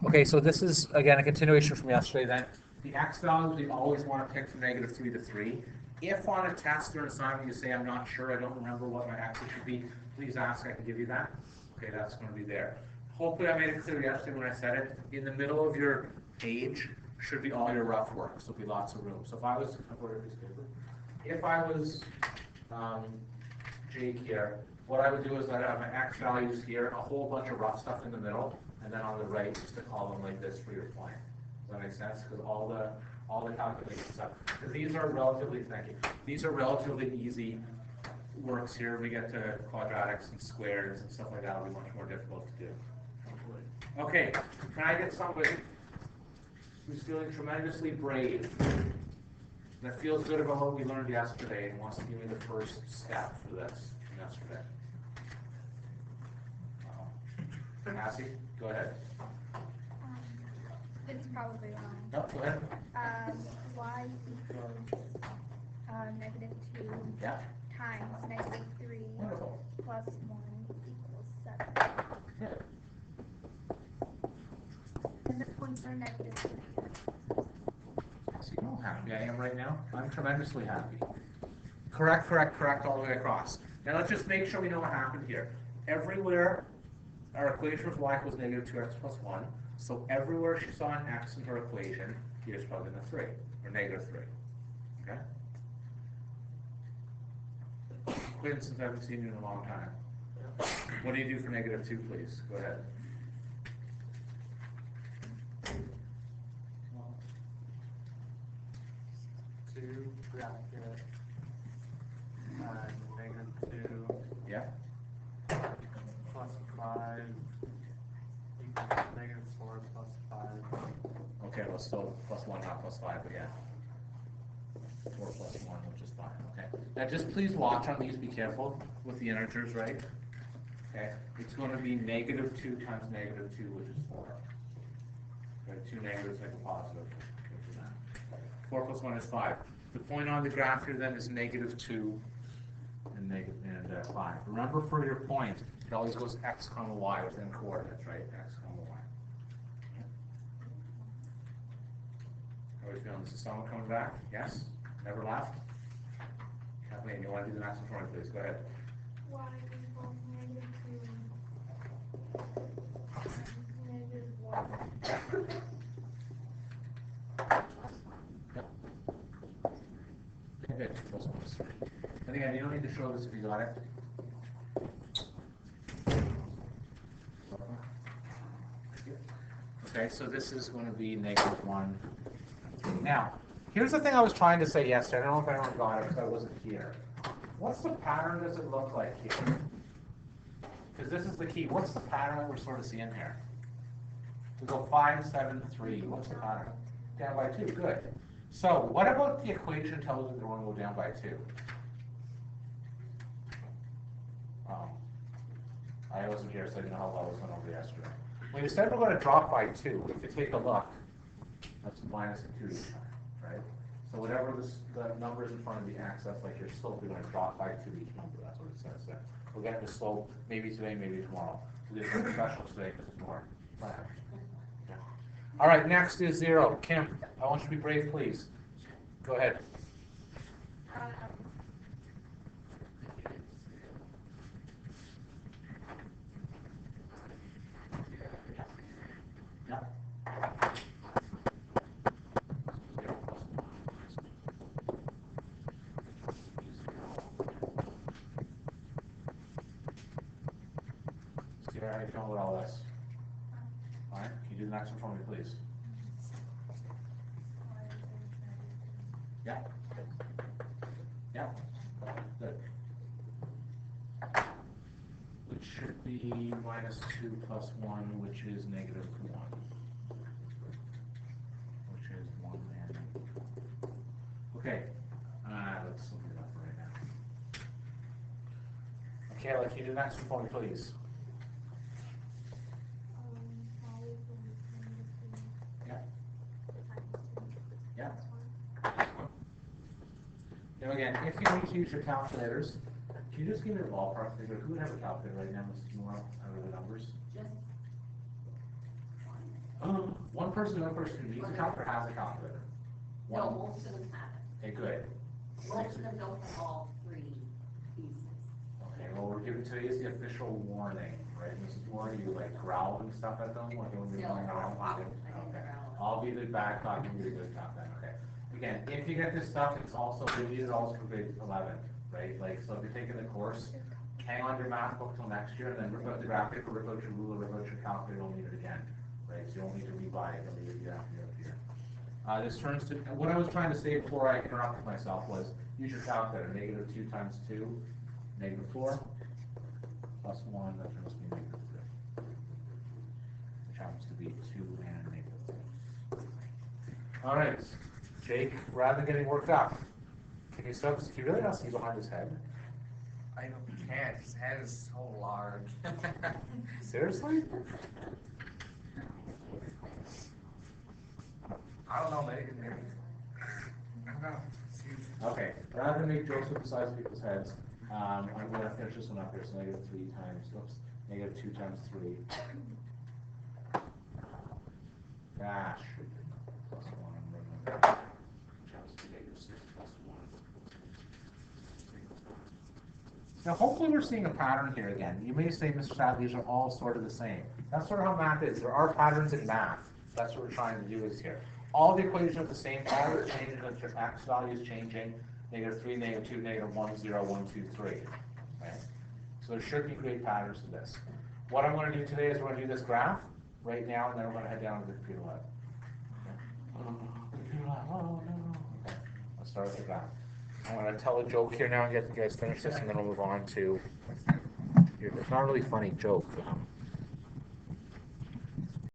Okay, so this is, again, a continuation from yesterday then. The x values we always want to pick from -3 to 3. If on a test or an assignment you say, I'm not sure, I don't remember what my x's should be, please ask, I can give you that. Okay, that's going to be there. Hopefully I made it clear yesterday when I said it. In the middle of your page should be all your rough work, so there'll be lots of room. So if I was Jake here, what I would do is I'd have my x values here, a whole bunch of rough stuff in the middle, and then on the right, just a column like this for your point. Does that make sense? Because all the calculation stuff. Because these are relatively, thank you. These are relatively easy works here. We get to quadratics and squares and stuff like that. It'll be much more difficult to do. Okay, can I get somebody who's feeling tremendously brave, that feels good about what we learned yesterday and wants to give me the first step for this from yesterday? Cassie, go ahead. It's probably wrong. No, go ahead. Y equals -2 Yeah. times -3 Wonderful. plus 1 equals 7. Yeah. And the points are -3. So you know how happy I am right now? I'm tremendously happy. Correct, correct, correct all the way across. Now let's just make sure we know what happened here. Everywhere our equation of y equals -2x plus 1. So everywhere she saw an x in her equation, you just plug in a 3, or -3. Okay? Quinn, since I haven't seen you in a long time, what do you do for -2, please? Go ahead. Two bracket -2. Yeah. Plus 5 equals -4 plus 5. Okay, well, still plus 1, not plus 5, but yeah. 4 plus 1, which is 5. Okay. Now just please watch on these. Be careful with the integers, right? Okay. It's going to be -2 times -2, which is 4. Right? 2 negatives make a positive. 4 plus 1 is 5. The point on the graph here then is -2 and 5. Remember, for your point, it always goes x comma y within coordinates, right? X comma y. How are we feeling? Is someone coming back? Yes? Never left? Kathleen, you want to do the next one for me, please? Go ahead. Y equals -1. Good. And again, you don't need to show this if you got it. Okay, so this is going to be -1. Now, here's the thing I was trying to say yesterday. I don't know if anyone got it because I wasn't here. What's the pattern does it look like here? Because this is the key. What's the pattern that we're sort of seeing here? We go 5, 7, 3. What's the pattern? Down by 2. Good. So what about the equation tells us we're going to go down by 2? I wasn't here, so I didn't know how well I was going over yesterday. When you said we're going to drop by 2, if you take a look, that's minus a 2 each time, right? So whatever the numbers in front of the x, that's like your slope, you're going to drop by 2 each number. That's what it says there. We'll get the slope maybe today, maybe tomorrow. So this is special today because it's more planned. Yeah. All right, next is 0. Kim, I want you to be brave, please. Go ahead. Yeah. Sarah, how you feeling with all this? All right, can you do the next one for me, please? Yeah. Yeah. Good. Which should be -2 plus 1, which is -1. Which is 1 and okay. Let's look it up right now. Okay, can you do the next one for me, please? Yeah. Yeah. Now again, if you need to use your calculators, can you just give me a ballpark figure? Who would have a calculator right now, Mrs. Moore, out of the numbers? Just Oh, person, the other person who needs a calculator has a calculator. No, One, most of them have it. okay, good. Most of them don't have all three pieces. Okay, well, we're giving, today is the official warning, right, Mrs. Moore, do you like growl and stuff at them, like when you're No, going around? I Okay, didn't growl. I'll be the bad cop, you be the good cop then, okay. Again, if you get this stuff, it's also, we need it also for grade 11, right, like, so if you're taking the course, hang on your math book till next year, and then rip out the graphic, rip out your ruler, rip out your calculator, you'll need it again, right, so you don't need to rebuy it, you'll need it year after year after year. This turns to, what I was trying to say before I interrupted myself was, use your calculator, negative 2 times 2, negative 4, plus 1, that turns to be negative 3. Which happens to be 2 and negative 3. All right, Jake, rather than getting worked up, can you really not see behind his head? I can't, his head is so large. Seriously? I don't know, maybe. I don't know. It's huge. Okay, rather than make jokes with the size of people's heads, I'm going to finish this one up here. So negative 3 times, oops, negative 2 times 3. Dash. Plus 1. Which happens to be negative 6 plus 1. Now, hopefully we're seeing a pattern here again. You may say, Mr. Sad, these are all sort of the same. That's sort of how math is. There are patterns in math. That's what we're trying to do is here. All the equations are the same. All the changes of your x value is changing. Negative 3, negative 2, negative 1, 0, 1, 2, 3. Okay? So there should be great patterns to this. What I'm going to do today is we're going to do this graph right now, and then we're going to head down to the computer lab. Oh, no. Okay. Let's start with the graph. I'm going to tell a joke here now and get you guys finished this, and then we'll move on to. It's not a really funny joke.